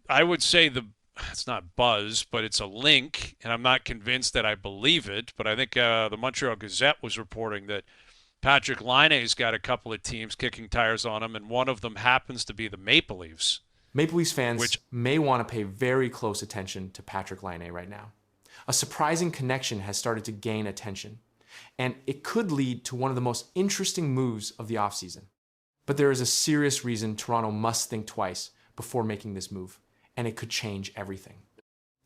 I would say it's not buzz, but it's a link, and I'm not convinced that I believe it. But I think the Montreal Gazette was reporting that Patrik Laine's got a couple of teams kicking tires on him, and one of them happens to be the Maple Leafs, Maple Leafs fans which may want to pay very close attention to Patrik Laine right now. A surprising connection has started to gain attention, and it could lead to one of the most interesting moves of the offseason. But there is a serious reason Toronto must think twice before making this move, and it could change everything.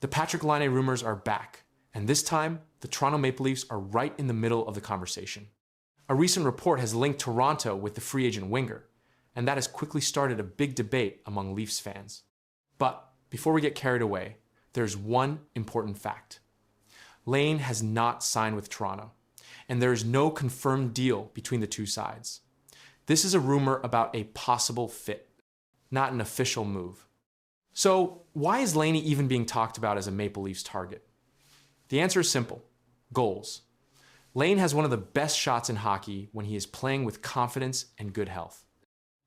The Patrik Laine rumors are back, and this time, the Toronto Maple Leafs are right in the middle of the conversation. A recent report has linked Toronto with the free agent winger, and that has quickly started a big debate among Leafs fans. But before we get carried away, there's one important fact. Laine has not signed with Toronto, and there is no confirmed deal between the two sides. This is a rumor about a possible fit, not an official move. So why is Laine even being talked about as a Maple Leafs target? The answer is simple: goals. Laine has one of the best shots in hockey when he is playing with confidence and good health.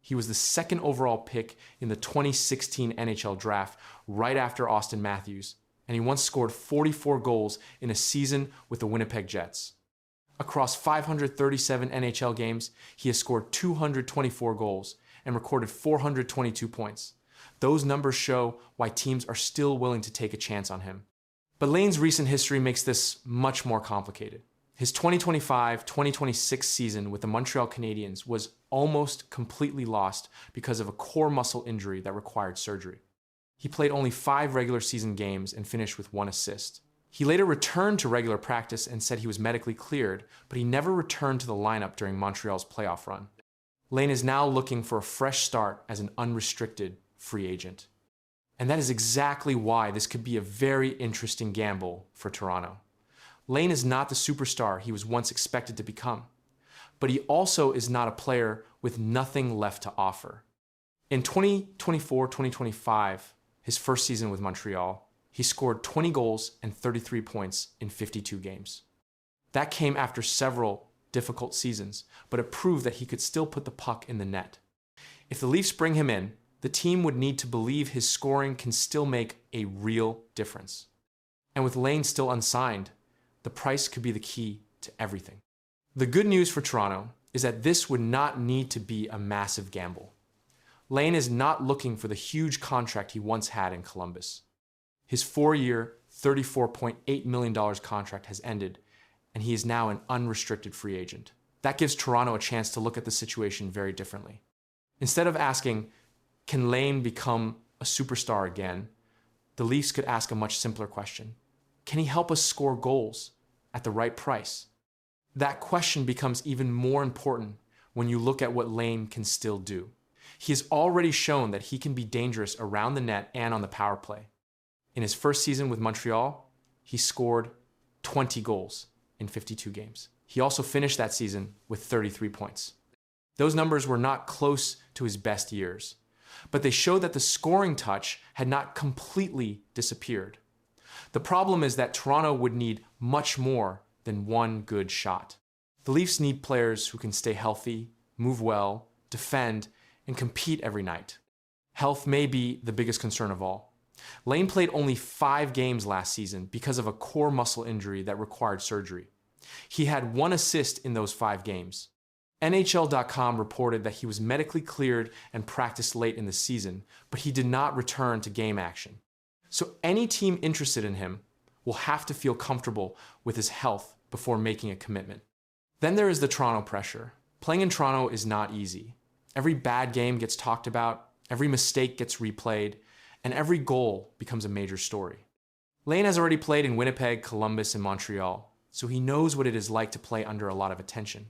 He was the second overall pick in the 2016 NHL draft right after Austin Matthews, and he once scored 44 goals in a season with the Winnipeg Jets. Across 537 NHL games, he has scored 224 goals and recorded 422 points. Those numbers show why teams are still willing to take a chance on him. But Laine's recent history makes this much more complicated. His 2025-2026 season with the Montreal Canadiens was almost completely lost because of a core muscle injury that required surgery. He played only 5 regular season games and finished with 1 assist. He later returned to regular practice and said he was medically cleared, but he never returned to the lineup during Montreal's playoff run. Laine is now looking for a fresh start as an unrestricted free agent. And that is exactly why this could be a very interesting gamble for Toronto. Laine is not the superstar he was once expected to become, but he also is not a player with nothing left to offer. In 2024-2025, his first season with Montreal, he scored 20 goals and 33 points in 52 games. That came after several difficult seasons, but it proved that he could still put the puck in the net. If the Leafs bring him in, the team would need to believe his scoring can still make a real difference. And with Laine still unsigned, the price could be the key to everything. The good news for Toronto is that this would not need to be a massive gamble. Laine is not looking for the huge contract he once had in Columbus. His 4-year, $34.8 million contract has ended, and he is now an unrestricted free agent. That gives Toronto a chance to look at the situation very differently. Instead of asking, can Laine become a superstar again, the Leafs could ask a much simpler question. Can he help us score goals at the right price? That question becomes even more important when you look at what Laine can still do. He has already shown that he can be dangerous around the net and on the power play. In his first season with Montreal, he scored 20 goals in 52 games. He also finished that season with 33 points. Those numbers were not close to his best years, but they show that the scoring touch had not completely disappeared. The problem is that Toronto would need much more than one good shot. The Leafs need players who can stay healthy, move well, defend, and compete every night. Health may be the biggest concern of all. Laine played only 5 games last season because of a core muscle injury that required surgery. He had 1 assist in those 5 games. NHL.com reported that he was medically cleared and practiced late in the season, but he did not return to game action. So any team interested in him will have to feel comfortable with his health before making a commitment. Then there is the Toronto pressure. Playing in Toronto is not easy. Every bad game gets talked about, every mistake gets replayed, and every goal becomes a major story. Laine has already played in Winnipeg, Columbus, and Montreal, so he knows what it is like to play under a lot of attention.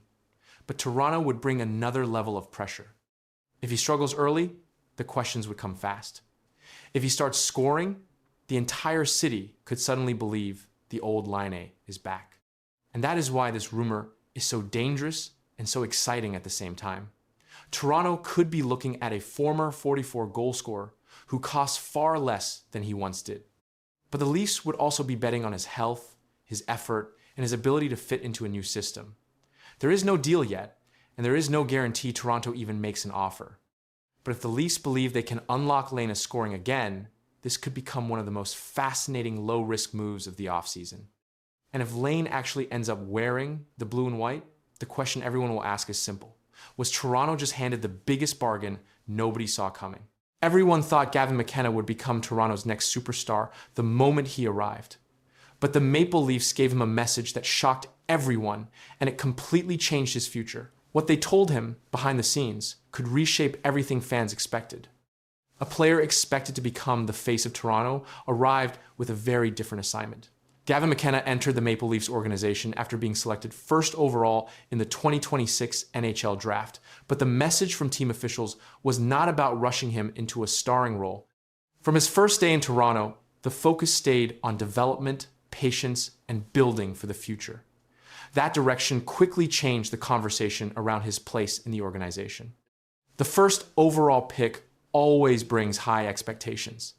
But Toronto would bring another level of pressure. If he struggles early, the questions would come fast. If he starts scoring, the entire city could suddenly believe the old Laine is back. And that is why this rumor is so dangerous and so exciting at the same time. Toronto could be looking at a former 44 goal scorer who costs far less than he once did. But the Leafs would also be betting on his health, his effort, and his ability to fit into a new system. There is no deal yet, and there is no guarantee Toronto even makes an offer. But if the Leafs believe they can unlock Laine scoring again, this could become one of the most fascinating low-risk moves of the offseason. And if Laine actually ends up wearing the blue and white, the question everyone will ask is simple. Was Toronto just handed the biggest bargain nobody saw coming? Everyone thought Gavin McKenna would become Toronto's next superstar the moment he arrived. But the Maple Leafs gave him a message that shocked everyone, and it completely changed his future. What they told him, behind the scenes, could reshape everything fans expected. A player expected to become the face of Toronto arrived with a very different assignment. Gavin McKenna entered the Maple Leafs organization after being selected first overall in the 2026 NHL draft, but the message from team officials was not about rushing him into a starring role. From his first day in Toronto, the focus stayed on development, patience, and building for the future. That direction quickly changed the conversation around his place in the organization. The first overall pick always brings high expectations.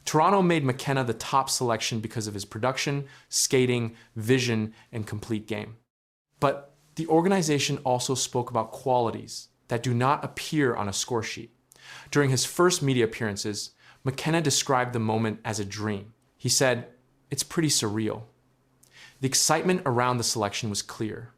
Toronto made McKenna the top selection because of his production, skating, vision, and complete game. But the organization also spoke about qualities that do not appear on a score sheet. During his first media appearances, McKenna described the moment as a dream. He said, "It's pretty surreal." The excitement around the selection was clear,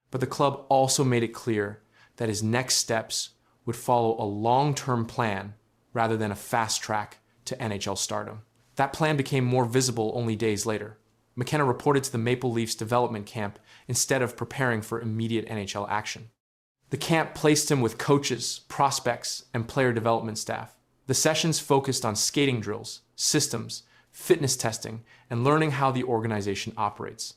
but the club also made it clear that his next steps would follow a long-term plan rather than a fast track to NHL stardom. That plan became more visible only days later. McKenna reported to the Maple Leafs development camp instead of preparing for immediate NHL action. The camp placed him with coaches, prospects, and player development staff. The sessions focused on skating drills, systems, fitness testing, and learning how the organization operates.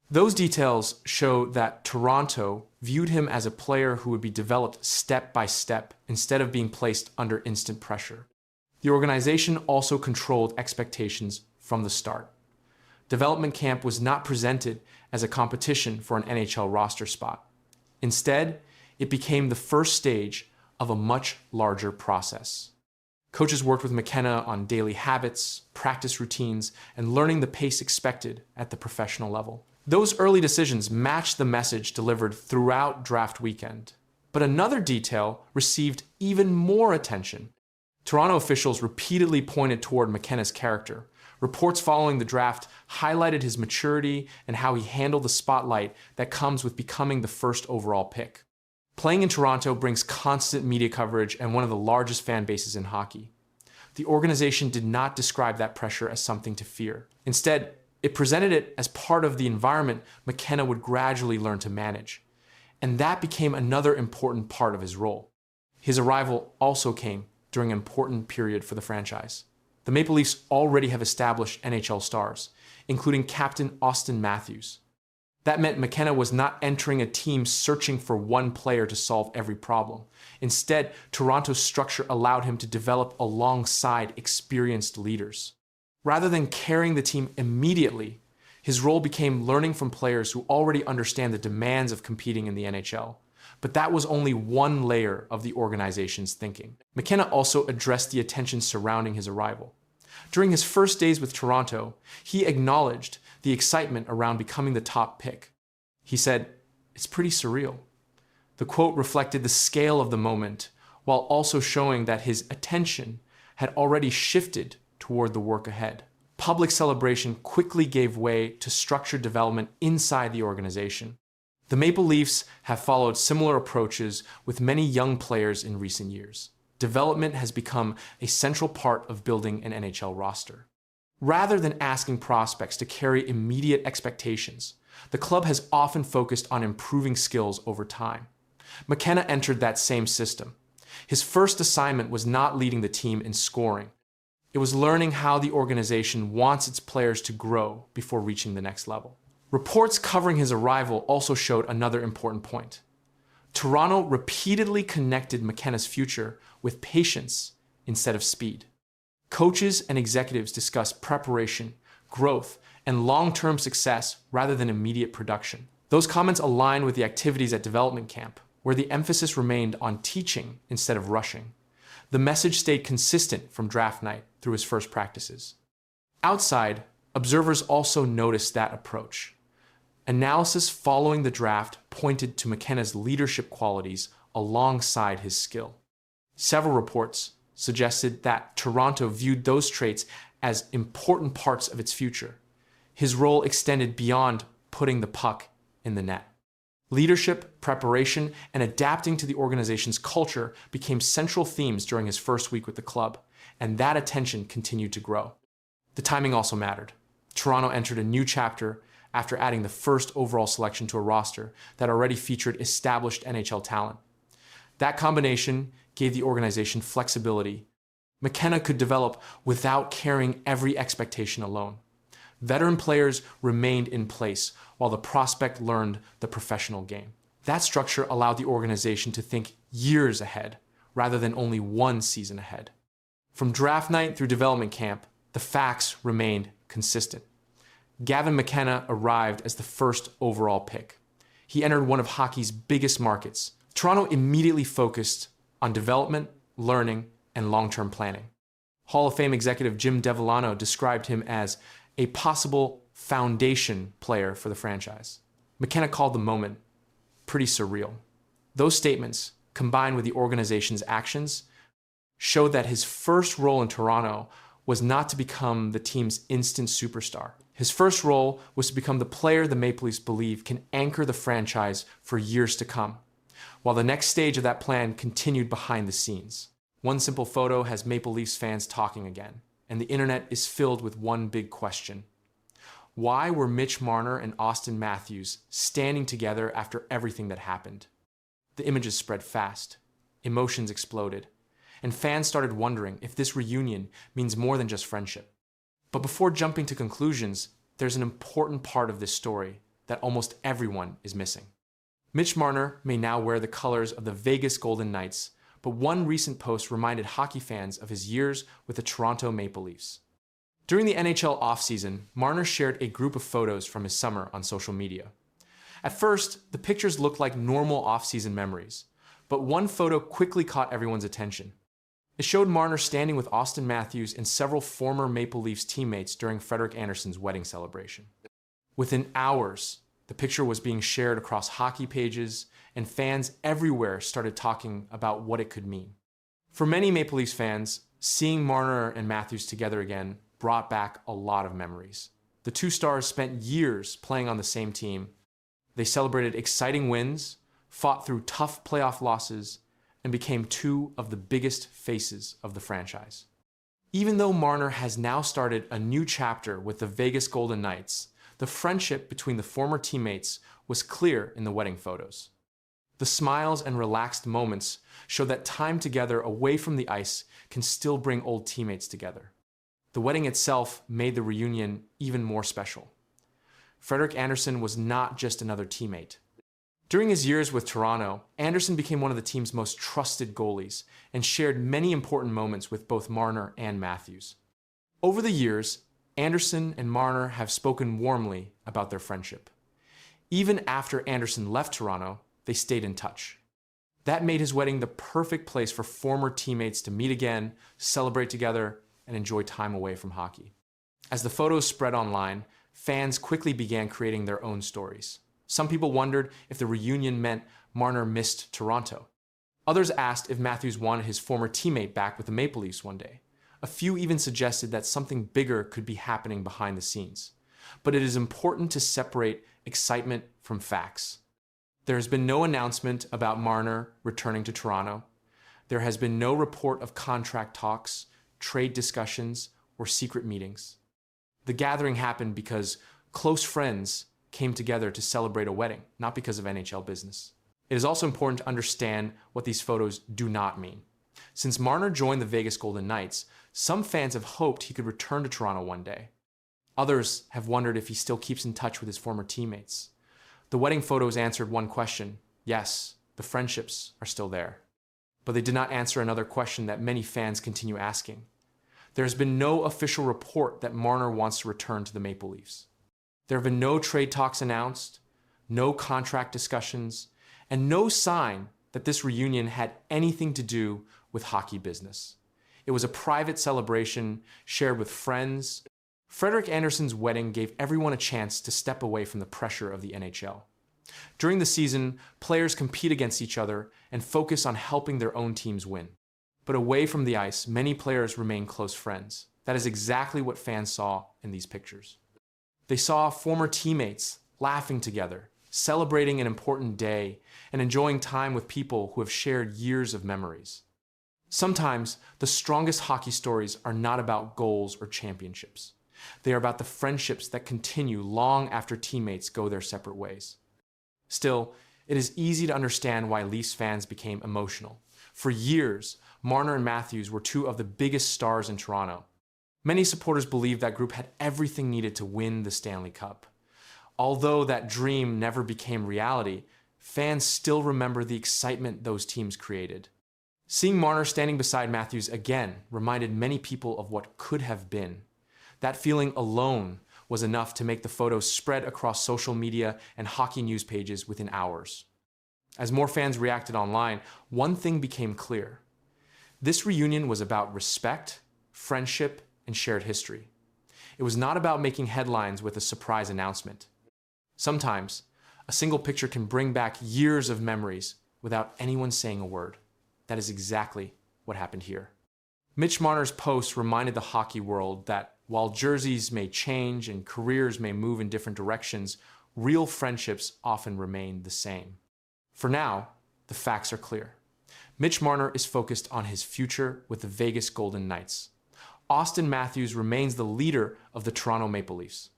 Those details show that Toronto viewed him as a player who would be developed step by step instead of being placed under instant pressure. The organization also controlled expectations from the start. Development camp was not presented as a competition for an NHL roster spot. Instead, it became the first stage of a much larger process. Coaches worked with McKenna on daily habits, practice routines, and learning the pace expected at the professional level. Those early decisions matched the message delivered throughout draft weekend. But another detail received even more attention. Toronto officials repeatedly pointed toward McKenna's character. Reports following the draft highlighted his maturity and how he handled the spotlight that comes with becoming the first overall pick. Playing in Toronto brings constant media coverage and one of the largest fan bases in hockey. The organization did not describe that pressure as something to fear. Instead, it presented it as part of the environment McKenna would gradually learn to manage. And that became another important part of his role. His arrival also came during an important period for the franchise. The Maple Leafs already have established NHL stars, including captain Austin Matthews. That meant McKenna was not entering a team searching for one player to solve every problem. Instead, Toronto's structure allowed him to develop alongside experienced leaders. Rather than carrying the team immediately, his role became learning from players who already understand the demands of competing in the NHL. But that was only one layer of the organization's thinking. McKenna also addressed the attention surrounding his arrival. During his first days with Toronto, he acknowledged the excitement around becoming the top pick. He said, "It's pretty surreal." The quote reflected the scale of the moment, while also showing that his attention had already shifted toward the work ahead. Public celebration quickly gave way to structured development inside the organization. The Maple Leafs have followed similar approaches with many young players in recent years. Development has become a central part of building an NHL roster. Rather than asking prospects to carry immediate expectations, the club has often focused on improving skills over time. McKenna entered that same system. His first assignment was not leading the team in scoring. It was learning how the organization wants its players to grow before reaching the next level. Reports covering his arrival also showed another important point. Toronto repeatedly connected McKenna's future with patience instead of speed. Coaches and executives discussed preparation, growth, and long-term success rather than immediate production. Those comments align with the activities at development camp, where the emphasis remained on teaching instead of rushing. The message stayed consistent from draft night through his first practices. Outside, observers also noticed that approach. Analysis following the draft pointed to McKenna's leadership qualities alongside his skill. Several reports, suggested that Toronto viewed those traits as important parts of its future. His role extended beyond putting the puck in the net. Leadership, preparation, and adapting to the organization's culture became central themes during his first week with the club, and that attention continued to grow. The timing also mattered. Toronto entered a new chapter after adding the first overall selection to a roster that already featured established NHL talent. That combination gave the organization flexibility. McKenna could develop without carrying every expectation alone. Veteran players remained in place while the prospect learned the professional game. That structure allowed the organization to think years ahead rather than only one season ahead. From draft night through development camp, the facts remained consistent. Gavin McKenna arrived as the first overall pick. He entered one of hockey's biggest markets. Toronto immediately focused on development, learning, and long-term planning. Hall of Fame executive Jim Devellano described him as a possible foundation player for the franchise. McKenna called the moment pretty surreal. Those statements, combined with the organization's actions, showed that his first role in Toronto was not to become the team's instant superstar. His first role was to become the player the Maple Leafs believe can anchor the franchise for years to come, while the next stage of that plan continued behind the scenes. One simple photo has Maple Leafs fans talking again, and the internet is filled with one big question. Why were Mitch Marner and Auston Matthews standing together after everything that happened? The images spread fast, emotions exploded, and fans started wondering if this reunion means more than just friendship. But before jumping to conclusions, there's an important part of this story that almost everyone is missing. Mitch Marner may now wear the colors of the Vegas Golden Knights, but one recent post reminded hockey fans of his years with the Toronto Maple Leafs. During the NHL offseason, Marner shared a group of photos from his summer on social media. At first, the pictures looked like normal offseason memories, but one photo quickly caught everyone's attention. It showed Marner standing with Auston Matthews and several former Maple Leafs teammates during Frederik Andersen's wedding celebration. Within hours, the picture was being shared across hockey pages, and fans everywhere started talking about what it could mean. For many Maple Leafs fans, seeing Marner and Matthews together again brought back a lot of memories. The two stars spent years playing on the same team. They celebrated exciting wins, fought through tough playoff losses, and became two of the biggest faces of the franchise. Even though Marner has now started a new chapter with the Vegas Golden Knights, the friendship between the former teammates was clear in the wedding photos. The smiles and relaxed moments show that time together away from the ice can still bring old teammates together. The wedding itself made the reunion even more special. Frederik Andersen was not just another teammate. During his years with Toronto, Andersen became one of the team's most trusted goalies and shared many important moments with both Marner and Matthews. Over the years, Andersen and Marner have spoken warmly about their friendship. Even after Andersen left Toronto, they stayed in touch. That made his wedding the perfect place for former teammates to meet again, celebrate together, and enjoy time away from hockey. As the photos spread online, fans quickly began creating their own stories. Some people wondered if the reunion meant Marner missed Toronto. Others asked if Matthews wanted his former teammate back with the Maple Leafs one day. A few even suggested that something bigger could be happening behind the scenes. But it is important to separate excitement from facts. There has been no announcement about Marner returning to Toronto. There has been no report of contract talks, trade discussions, or secret meetings. The gathering happened because close friends came together to celebrate a wedding, not because of NHL business. It is also important to understand what these photos do not mean. Since Marner joined the Vegas Golden Knights, some fans have hoped he could return to Toronto one day. Others have wondered if he still keeps in touch with his former teammates. The wedding photos answered one question. Yes, the friendships are still there. But they did not answer another question that many fans continue asking. There has been no official report that Marner wants to return to the Maple Leafs. There have been no trade talks announced, no contract discussions, and no sign that this reunion had anything to do with hockey business. It was a private celebration shared with friends. Frederik Andersen's wedding gave everyone a chance to step away from the pressure of the NHL. During the season, players compete against each other and focus on helping their own teams win. But away from the ice, many players remain close friends. That is exactly what fans saw in these pictures. They saw former teammates laughing together, celebrating an important day, and enjoying time with people who have shared years of memories. Sometimes, the strongest hockey stories are not about goals or championships. They are about the friendships that continue long after teammates go their separate ways. Still, it is easy to understand why Leafs fans became emotional. For years, Marner and Matthews were two of the biggest stars in Toronto. Many supporters believed that group had everything needed to win the Stanley Cup. Although that dream never became reality, fans still remember the excitement those teams created. Seeing Marner standing beside Matthews again reminded many people of what could have been. That feeling alone was enough to make the photos spread across social media and hockey news pages within hours. As more fans reacted online, one thing became clear. This reunion was about respect, friendship, and shared history. It was not about making headlines with a surprise announcement. Sometimes, a single picture can bring back years of memories without anyone saying a word. That is exactly what happened here. Mitch Marner's post reminded the hockey world that while jerseys may change and careers may move in different directions, real friendships often remain the same. For now, the facts are clear. Mitch Marner is focused on his future with the Vegas Golden Knights. Auston Matthews remains the leader of the Toronto Maple Leafs.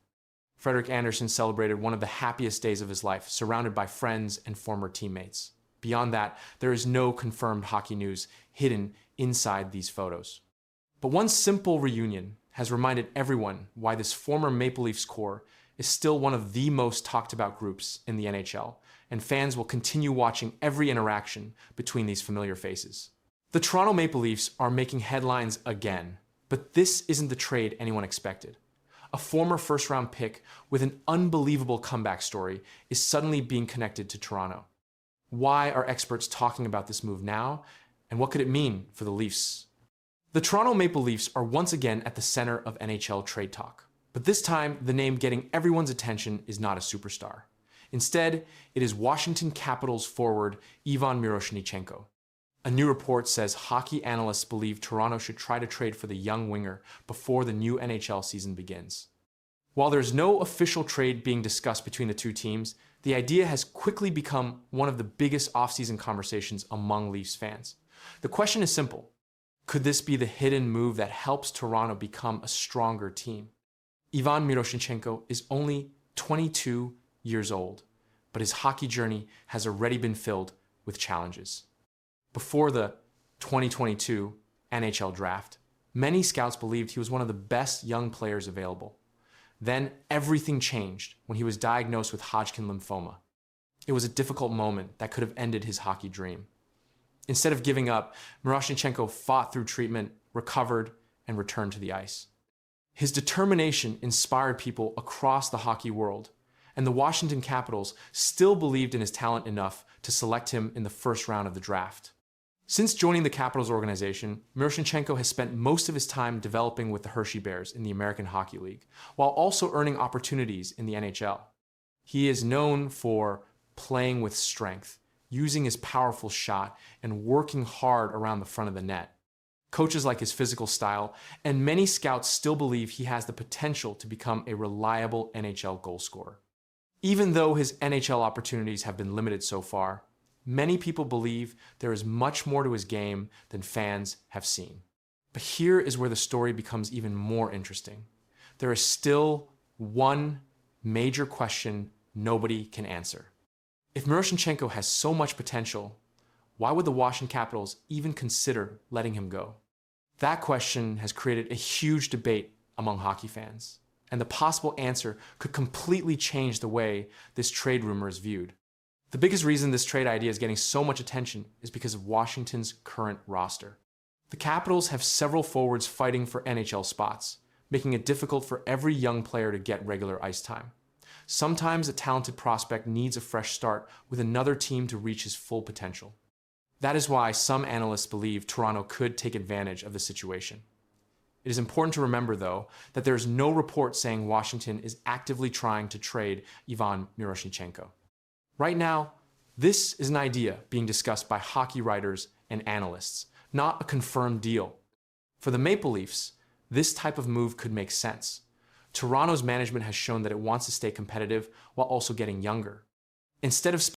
Frederik Andersen celebrated one of the happiest days of his life, surrounded by friends and former teammates. Beyond that, there is no confirmed hockey news hidden inside these photos. But one simple reunion has reminded everyone why this former Maple Leafs core is still one of the most talked about groups in the NHL, and fans will continue watching every interaction between these familiar faces. The Toronto Maple Leafs are making headlines again, but this isn't the trade anyone expected. A former first-round pick with an unbelievable comeback story is suddenly being connected to Toronto. Why are experts talking about this move now, and what could it mean for the Leafs? The Toronto Maple Leafs are once again at the center of NHL trade talk, but this time the name getting everyone's attention is not a superstar. Instead, it is Washington Capitals forward Ivan Miroshnichenko. A new report says hockey analysts believe Toronto should try to trade for the young winger before the new NHL season begins. While there's no official trade being discussed between the two teams, the idea has quickly become one of the biggest offseason conversations among Leafs fans. The question is simple. Could this be the hidden move that helps Toronto become a stronger team? Ivan Miroshnichenko is only 22 years old, but his hockey journey has already been filled with challenges. Before the 2022 NHL draft, many scouts believed he was one of the best young players available. Then everything changed when he was diagnosed with Hodgkin lymphoma. It was a difficult moment that could have ended his hockey dream. Instead of giving up, Miroshnichenko fought through treatment, recovered, and returned to the ice. His determination inspired people across the hockey world, and the Washington Capitals still believed in his talent enough to select him in the first round of the draft. Since joining the Capitals organization, Miroshnichenko has spent most of his time developing with the Hershey Bears in the American Hockey League, while also earning opportunities in the NHL. He is known for playing with strength, using his powerful shot, and working hard around the front of the net. Coaches like his physical style, and many scouts still believe he has the potential to become a reliable NHL goal scorer. Even though his NHL opportunities have been limited so far, many people believe there is much more to his game than fans have seen. But here is where the story becomes even more interesting. There is still one major question nobody can answer. If Miroshnichenko has so much potential, why would the Washington Capitals even consider letting him go? That question has created a huge debate among hockey fans, and the possible answer could completely change the way this trade rumor is viewed. The biggest reason this trade idea is getting so much attention is because of Washington's current roster. The Capitals have several forwards fighting for NHL spots, making it difficult for every young player to get regular ice time. Sometimes a talented prospect needs a fresh start with another team to reach his full potential. That is why some analysts believe Toronto could take advantage of the situation. It is important to remember, though, that there is no report saying Washington is actively trying to trade Ivan Miroshnichenko. Right now, this is an idea being discussed by hockey writers and analysts, not a confirmed deal. For the Maple Leafs, this type of move could make sense. Toronto's management has shown that it wants to stay competitive while also getting younger. Instead of